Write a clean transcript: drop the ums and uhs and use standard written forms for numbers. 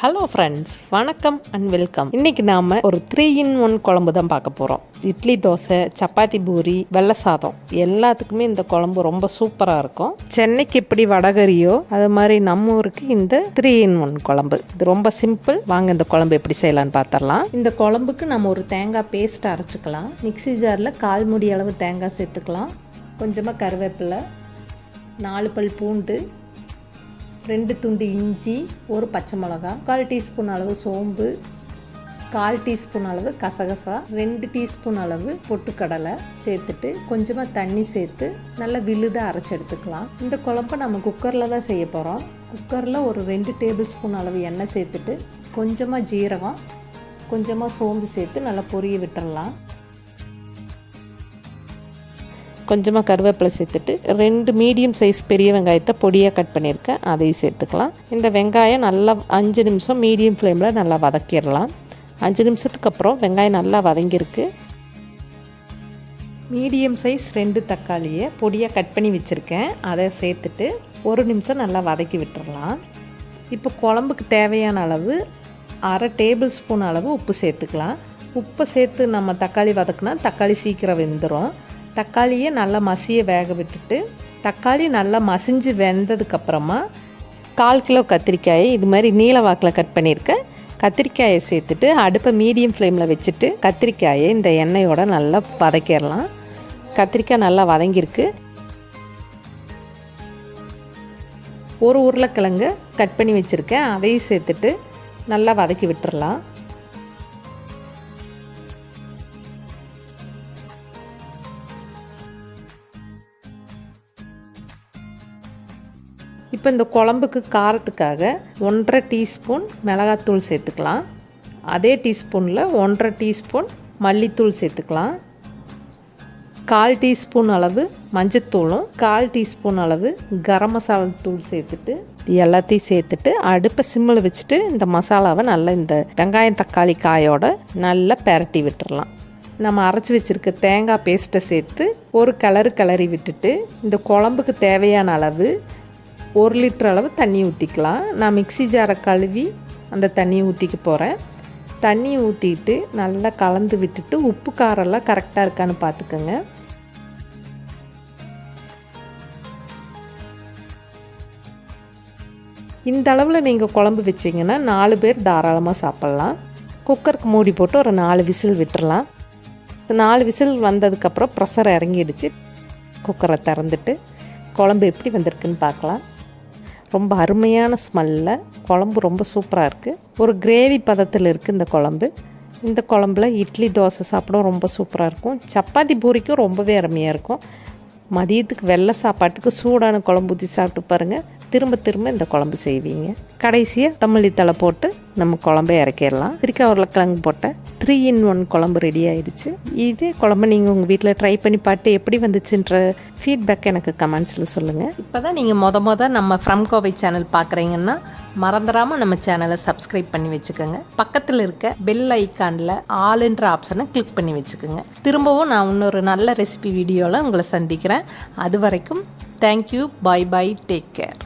Hello friends, வணக்கம் and welcome. இன்றைக்கி நாம் ஒரு 3-in-1 குழம்பு தான் பார்க்க போகிறோம். இட்லி, தோசை, சப்பாத்தி, பூரி, வெள்ளை சாதம் எல்லாத்துக்குமே இந்த குழம்பு ரொம்ப சூப்பராக இருக்கும். சென்னைக்கு எப்படி வடகறியோ அது மாதிரி நம்ம ஊருக்கு இந்த 3-in-1 குழம்பு. இது ரொம்ப சிம்பிள். வாங்க இந்த குழம்பு எப்படி செய்யலான்னு பார்த்துடலாம். இந்த குழம்புக்கு நம்ம ஒரு தேங்காய் பேஸ்ட் அரைச்சிக்கலாம். மிக்ஸி ஜாரில் 1/4 மூடி அளவு தேங்காய் சேர்த்துக்கலாம். கொஞ்சமாக கருவேப்பிலை, 4 பல் பூண்டு, 2 துண்டு இஞ்சி, 1 பச்சை மிளகா, 1/4 டீஸ்பூன் அளவு சோம்பு, 1/4 டீஸ்பூன் அளவு கசகசா, 2 டீஸ்பூன் அளவு பொட்டுக்கடலை சேர்த்துட்டு கொஞ்சமாக தண்ணி சேர்த்து நல்லா விழுதாக அரைச்சி எடுத்துக்கலாம். இந்த குழம்பை நம்ம குக்கரில் தான் செய்ய போகிறோம். குக்கரில் ஒரு 2 டேபிள் ஸ்பூன் அளவு எண்ணெய் சேர்த்துட்டு கொஞ்சமாக ஜீரகம், கொஞ்சமாக சோம்பு சேர்த்து நல்லா பொரிய விட்டுடலாம். கொஞ்சமாக கருவேப்பிலை சேர்த்துட்டு 2 மீடியம் சைஸ் பெரிய வெங்காயத்தை பொடியாக கட் பண்ணியிருக்கேன், அதையும் சேர்த்துக்கலாம். இந்த வெங்காயம் நல்லா 5 நிமிஷம் மீடியம் ஃப்ளேமில் நல்லா வதக்கிடலாம். 5 நிமிஷத்துக்கு அப்புறம் வெங்காயம் நல்லா வதங்கியிருக்கு. மீடியம் சைஸ் 2 தக்காளியை பொடியாக கட் பண்ணி வச்சுருக்கேன், அதை சேர்த்துட்டு 1 நிமிஷம் நல்லா வதக்கி விட்டுடலாம். இப்போ குழம்புக்கு தேவையான அளவு 1/2 டேபிள் ஸ்பூன் அளவு உப்பு சேர்த்துக்கலாம். உப்பை சேர்த்து நம்ம தக்காளி வதக்குனா தக்காளி சீக்கிரம் வெந்துடும். தக்காளியை நல்லா மசிய வேக விட்டுட்டு தக்காளி நல்லா மசிஞ்சு வெந்ததுக்கப்புறமா 1/4 கிலோ கத்திரிக்காயை இது மாதிரி நீல வாக்கில் கட் பண்ணியிருக்கேன். கத்திரிக்காயை சேர்த்துட்டு அடுப்பை மீடியம் ஃப்ளேமில் வச்சுட்டு கத்திரிக்காயை இந்த எண்ணெயோட நல்லா வதக்கிடலாம். கத்திரிக்காய் நல்லா வதங்கியிருக்கு. ஒரு உருளைக்கிழங்கு கட் பண்ணி வச்சுருக்கேன், அதையும் சேர்த்துட்டு நல்லா வதக்கி விட்டுறலாம். இப்போ இந்த குழம்புக்கு காரத்துக்காக 1/2 டீஸ்பூன் மிளகாத்தூள் சேர்த்துக்கலாம். அதே டீஸ்பூனில் 1/2 டீஸ்பூன் மல்லித்தூள் சேர்த்துக்கலாம். 1/4 டீஸ்பூன் அளவு மஞ்சத்தூளும் 1/4 டீஸ்பூன் அளவு கரம் மசாலா தூள் சேர்த்துட்டு எல்லாத்தையும் சேர்த்துட்டு அடுப்பை சிம்மில் வச்சுட்டு இந்த மசாலாவை நல்லா இந்த வெங்காயம் தக்காளி காயோட நல்லா பெரட்டி விட்டுறலாம். நம்ம அரைச்சி வச்சுருக்க தேங்காய் பேஸ்ட்டை சேர்த்து ஒரு கிளறி விட்டுட்டு இந்த குழம்புக்கு தேவையான அளவு 1 லிட்டர் அளவு தண்ணி ஊற்றிக்கலாம். நான் மிக்ஸி ஜாரை கழுவி அந்த தண்ணியை ஊற்றிக்க போகிறேன். தண்ணி ஊற்றிட்டு நல்லா கலந்து விட்டுட்டு உப்பு காரெல்லாம் கரெக்டாக இருக்கான்னு பார்த்துக்கோங்க. இந்த அளவில் நீங்கள் குழம்பு வச்சிங்கன்னா 4 பேர் தாராளமாக சாப்பிட்லாம். குக்கருக்கு மூடி போட்டு ஒரு 4 விசில் விட்டுறலாம். 4 விசில் வந்ததுக்கப்புறம் ப்ரெஷர் இறங்கிடுச்சு. குக்கரை திறந்துட்டு குழம்பு எப்படி வந்திருக்குன்னு பார்க்கலாம். ரொம்ப அருமையான ஸ்மெல்லில் குழம்பு ரொம்ப சூப்பராக இருக்குது. ஒரு கிரேவி பதத்தில் இருக்குது இந்த குழம்பு. இந்த குழம்புல இட்லி, தோசை சாப்பிட ரொம்ப சூப்பராக இருக்கும். சப்பாத்தி, பூரிக்கும் ரொம்பவே அருமையாக இருக்கும். மதியத்துக்கு வெள்ளை சாப்பாட்டுக்கு சூடான குழம்பு ஊற்றி சாப்பிட்டு பாருங்கள். திரும்ப இந்த குழம்பு செய்வீங்க. கடைசியாக தம்மல்லி தழை போட்டு நம்ம குழம்பை இறக்கிடலாம். உருளைக்கிழங்கு போட்ட 3-in-1 குழம்பு ரெடி ஆகிடுச்சு. இதே குழம்பு நீங்கள் உங்கள் வீட்டில் ட்ரை பண்ணி பார்த்து எப்படி வந்துச்சுன்ற ஃபீட்பேக் எனக்கு கமெண்ட்ஸில் சொல்லுங்கள். இப்போ தான் நீங்கள் மொத நம்ம ஃப்ரம் கோவை சேனல் பார்க்குறீங்கன்னா மறந்துடாமல் நம்ம சேனலை சப்ஸ்கிரைப் பண்ணி வச்சுக்கோங்க. பக்கத்தில் இருக்க பெல் ஐக்கானில் ஆல்ன்ற ஆப்ஷனை கிளிக் பண்ணி வச்சுக்கோங்க. திரும்பவும் நான் இன்னொரு நல்ல ரெசிபி வீடியோவில் உங்களை சந்திக்கிறேன். அது வரைக்கும் தேங்க்யூ, பை, டேக் கேர்.